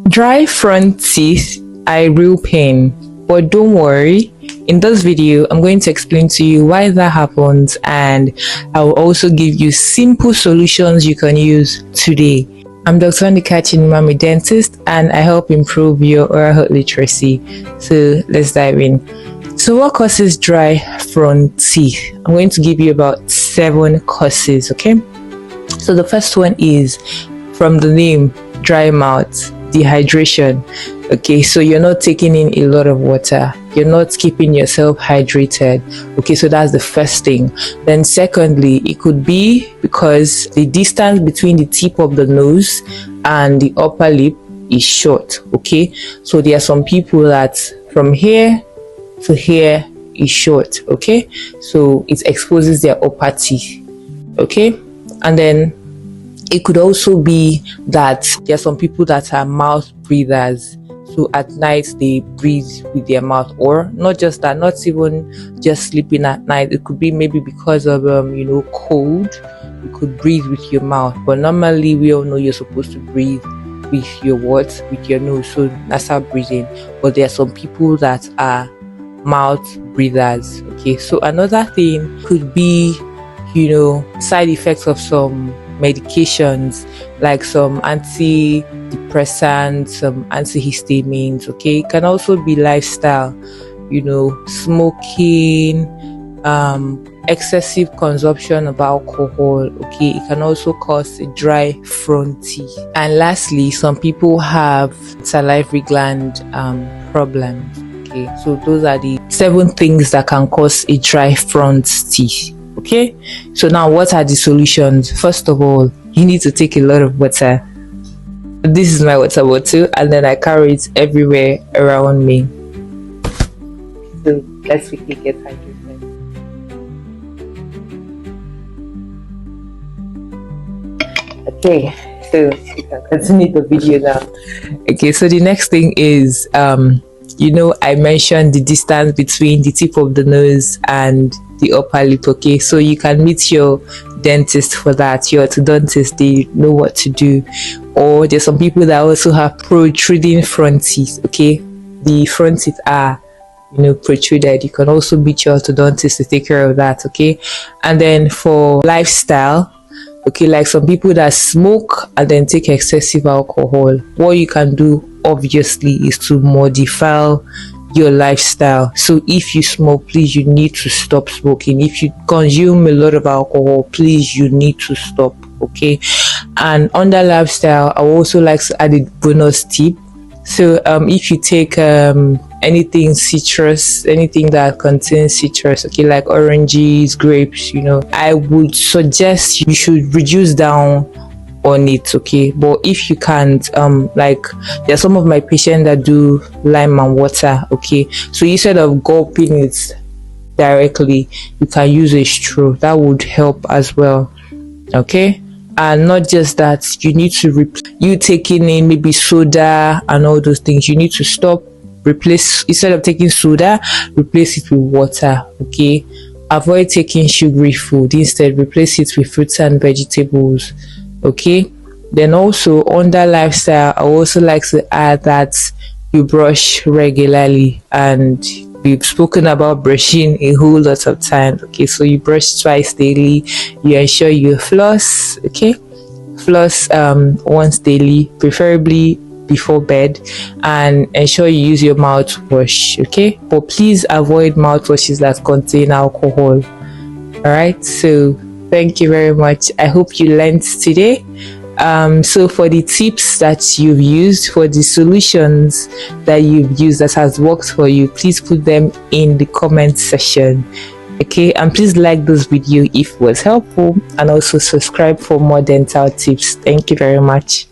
Dry front teeth are a real pain, but don't worry. In this video, I'm going to explain to you why that happens, and I will also give you simple solutions you can use today. I'm Dr. Ndikachi, I'm a dentist, and I help improve your oral health literacy. So let's dive in. So what causes dry front teeth? I'm going to give you about 7 causes, okay? So the first one is, from the name, dry mouth, dehydration. Okay, so you're not taking in a lot of water, you're not keeping yourself hydrated. Okay, so that's the first thing. Then secondly, it could be because the distance between the tip of the nose and the upper lip is short. Okay, so there are some people that from here to here is short. Okay, so it exposes their upper teeth. Okay, and then it could also be that there are some people that are mouth breathers. So at night they breathe with their mouth, or not just that, not even just sleeping at night. It could be maybe because of cold. You could breathe with your mouth, but normally we all know you're supposed to breathe with your what? With your nose. So nasal breathing. But there are some people that are mouth breathers. Okay, so another thing could be side effects of some medications, like some antidepressants, some antihistamines. Okay, it can also be lifestyle, smoking, excessive consumption of alcohol. Okay, it can also cause a dry front teeth. And lastly, some people have salivary gland problems. Okay, so those are the 7 things that can cause a dry front teeth. Okay, so now what are the solutions? First of all, you need to take a lot of water. This is my water bottle, and then I carry it everywhere around me. So let's quickly get hydrated. Okay, so we can continue the video now. Okay, so the next thing is I mentioned the distance between the tip of the nose and the upper lip. Okay, so you can meet your dentist for that. Your orthodontist, they know what to do. Or there's some people that also have protruding front teeth. Okay, the front teeth are protruded. You can also meet your orthodontist to take care of that. Okay, and then for lifestyle, okay, like some people that smoke and then take excessive alcohol, what you can do obviously is to modify your lifestyle. So if you smoke, please, you need to stop smoking. If you consume a lot of alcohol, please, you need to stop. Okay, and under lifestyle, I would also like to add a bonus tip. So if you take anything citrus, anything that contains citrus, okay, like oranges, grapes, I would suggest you should reduce down on it. Okay, but if you can't, like there are some of my patients that do lime and water. Okay, so instead of gulping it directly, you can use a straw. That would help as well. Okay, and not just that, you need to you taking in maybe soda and all those things, you need to stop. Replace, instead of taking soda, replace it with water. Okay, avoid taking sugary food, instead replace it with fruits and vegetables. Okay, then also under lifestyle, I also like to add that you brush regularly, and we've spoken about brushing a whole lot of times. Okay, so you brush twice daily, you ensure you floss. Okay, floss once daily, preferably before bed, and ensure you use your mouthwash. Okay, but please avoid mouthwashes that contain alcohol. All right, so thank you very much. I hope you learned today. So for the tips that you've used, for the solutions that you've used that has worked for you, please put them in the comment section. Okay, and please like this video if it was helpful, and also subscribe for more dental tips. Thank you very much.